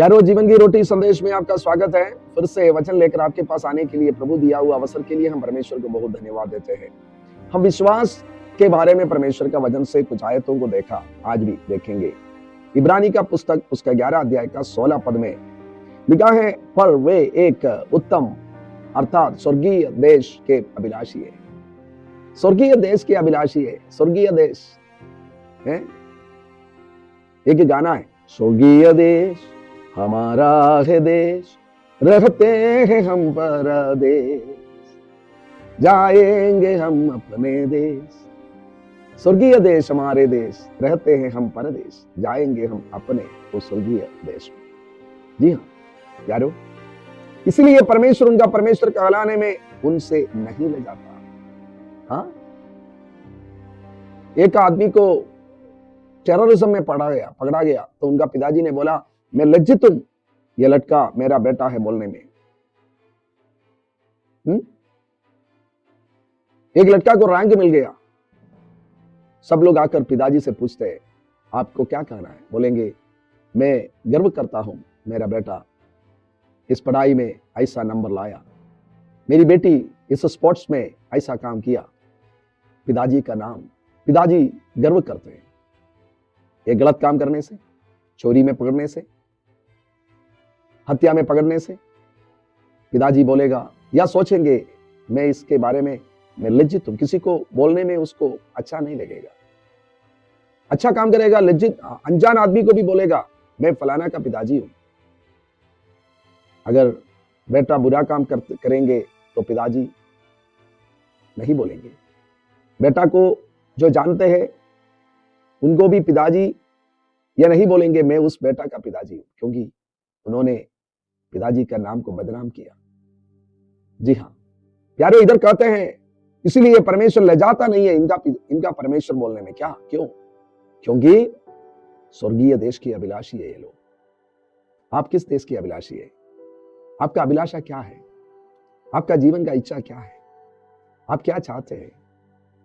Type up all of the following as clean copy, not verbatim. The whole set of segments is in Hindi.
प्यारो, जीवन की रोटी संदेश में आपका स्वागत है। फिर से वचन लेकर आपके पास आने के लिए, प्रभु दिया हुआ अवसर के लिए हम परमेश्वर को बहुत धन्यवाद देते हैं। हम विश्वास के बारे में परमेश्वर का वचन से कुछ आयतों को देखा, आज भी देखेंगे। इब्रानी का पुस्तक उसका 11 अध्याय का 16 पद में लिखा है, पर वे एक उत्तम अर्थात स्वर्गीय देश के अभिलाषी है। स्वर्गीय देश के अभिलाषी है। स्वर्गीय देश है, एक गाना है, स्वर्गीय देश हमारा है देश, रहते हैं हम परदेश, जाएंगे हम अपने देश। स्वर्गीय देश हमारे देश, रहते हैं हम परदेश, जाएंगे हम अपने तो स्वर्गीय देश में। जी हाँ प्यारो, इसलिए परमेश्वर उनका परमेश्वर कहलाने में उनसे नहीं ले जाता। हाँ, एक आदमी को टेररिज्म में पकड़ा गया तो उनका पिताजी ने बोला, मैं लज्जित हूं, यह लड़का मेरा बेटा है बोलने में। एक लड़का को रैंक मिल गया। सब लोग आकर पिताजी से पूछते हैं, आपको क्या कहना है? बोलेंगे, मैं गर्व करता हूं, मेरा बेटा इस पढ़ाई में ऐसा नंबर लाया, मेरी बेटी इस स्पोर्ट्स में ऐसा काम किया। पिताजी का नाम, पिताजी गर्व करते हैं। एक गलत काम करने से, चोरी में पकड़ने से, हत्या में पकड़ने से पिताजी बोलेगा या सोचेंगे, मैं इसके बारे में मैं लज्जित हूं, किसी को बोलने में उसको अच्छा नहीं लगेगा। अच्छा काम करेगा, लज्जित अनजान आदमी को भी बोलेगा, मैं फलाना का पिताजी हूं। अगर बेटा बुरा काम करेंगे तो पिताजी नहीं बोलेंगे। बेटा को जो जानते हैं उनको भी पिताजी या नहीं बोलेंगे, मैं उस बेटा का पिताजी हूं, क्योंकि उन्होंने पिताजी का नाम को बदनाम किया। जी हाँ प्यारे, इधर कहते हैं, इसीलिए परमेश्वर ले जाता नहीं है इनका परमेश्वर बोलने में। क्या? क्यों? क्योंकि स्वर्गीय देश की अभिलाषी है ये लोग। आप किस देश की अभिलाषी है? आपका अभिलाषा क्या है? आपका जीवन का इच्छा क्या है? आप क्या चाहते हैं?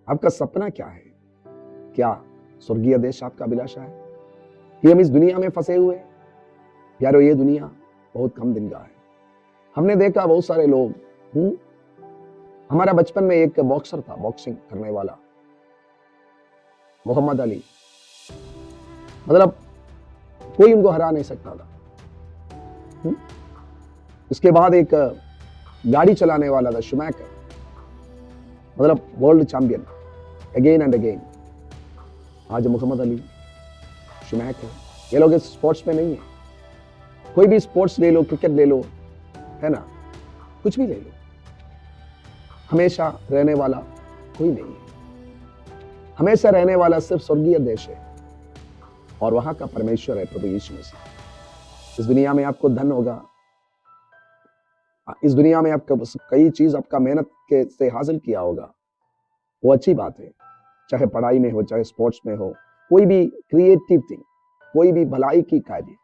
आपका सपना क्या है? क्या स्वर्गीय देश आपका अभिलाषा है कि हम इस दुनिया में फंसे हुए? यारो, ये दुनिया बहुत कम दिन का है। हमने देखा बहुत सारे लोग, हमारा बचपन में एक बॉक्सर था, बॉक्सिंग करने वाला, मोहम्मद अली। मतलब कोई उनको हरा नहीं सकता था। उसके बाद एक गाड़ी चलाने वाला था, शुमैकर, मतलब world champion again and again. आज मोहम्मद अली, शुमैकर, ये लोग इस स्पोर्ट्स में नहीं है। कोई भी स्पोर्ट्स ले लो, क्रिकेट ले लो, है ना, कुछ भी ले लो, हमेशा रहने वाला कोई नहीं है। हमेशा रहने वाला सिर्फ स्वर्गीय देश है और वहां का परमेश्वर है, प्रभु यीशु मसीह। इस दुनिया में आपको धन होगा, इस दुनिया में आपका कई चीज आपका मेहनत के से हासिल किया होगा, वो अच्छी बात है। चाहे पढ़ाई में हो, चाहे स्पोर्ट्स में हो, कोई भी क्रिएटिव थिंग, कोई भी भलाई की कार्य,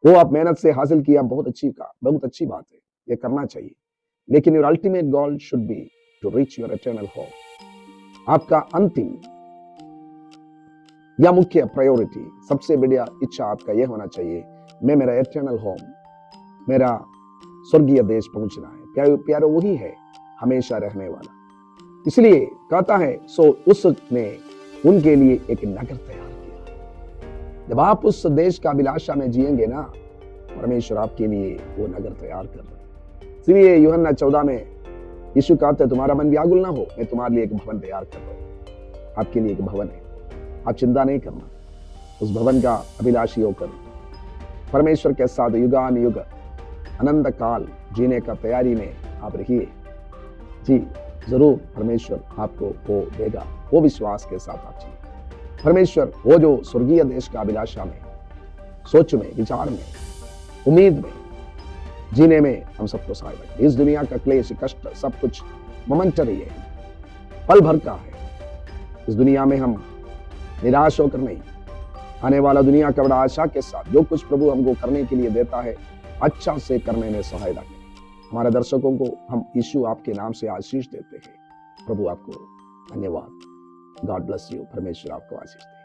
वो आप मेहनत से हासिल किया, बहुत अच्छी बात है, ये करना चाहिए। लेकिन your ultimate goal should be to reach your eternal home. आपका अंतिम या मुख्य प्रायोरिटी, सबसे बढ़िया इच्छा आपका यह होना चाहिए, मैं मेरा इटर्नल होम, मेरा स्वर्गीय देश पहुंचना है। प्यारो, वही है हमेशा रहने वाला। इसलिए कहता है, सो उसने उनके लिए एक नगर तैयार किया। जब आप उस देश का अभिलाषा में जिएंगे ना, परमेश्वर आपके लिए वो नगर तैयार कर रहा है। इसलिए यूहन्ना 14 में यीशु कहते हैं, तुम्हारा मन व्याकुल ना हो, मैं तुम्हारे लिए एक भवन तैयार कर रहा हूं। आपके लिए एक भवन है, आप चिंता नहीं करना। उस भवन का अभिलाषी होकर परमेश्वर के साथ युगान युग अनंत काल जीने का तैयारी में आप रहिए। जी जरूर परमेश्वर आपको वो देगा, वो विश्वास के साथ आप जिए। परमेश्वर वो जो स्वर्गीय देश का अभिलाषा में, सोच में, विचार में, उम्मीद में जीने में हम सबको सहायता। इस दुनिया का क्लेश, कष्ट सब कुछ मोमेंटरी है, पल भर का है। इस दुनिया में हम निराश होकर नहीं, आने वाला दुनिया का बड़ा आशा के साथ जो कुछ प्रभु हमको करने के लिए देता है, अच्छा से करने में सहायता करें। हमारे दर्शकों को हम यीशु आपके नाम से आशीष देते हैं। प्रभु आपको धन्यवाद। God bless you. परमेश्वर आपको आशीष दे।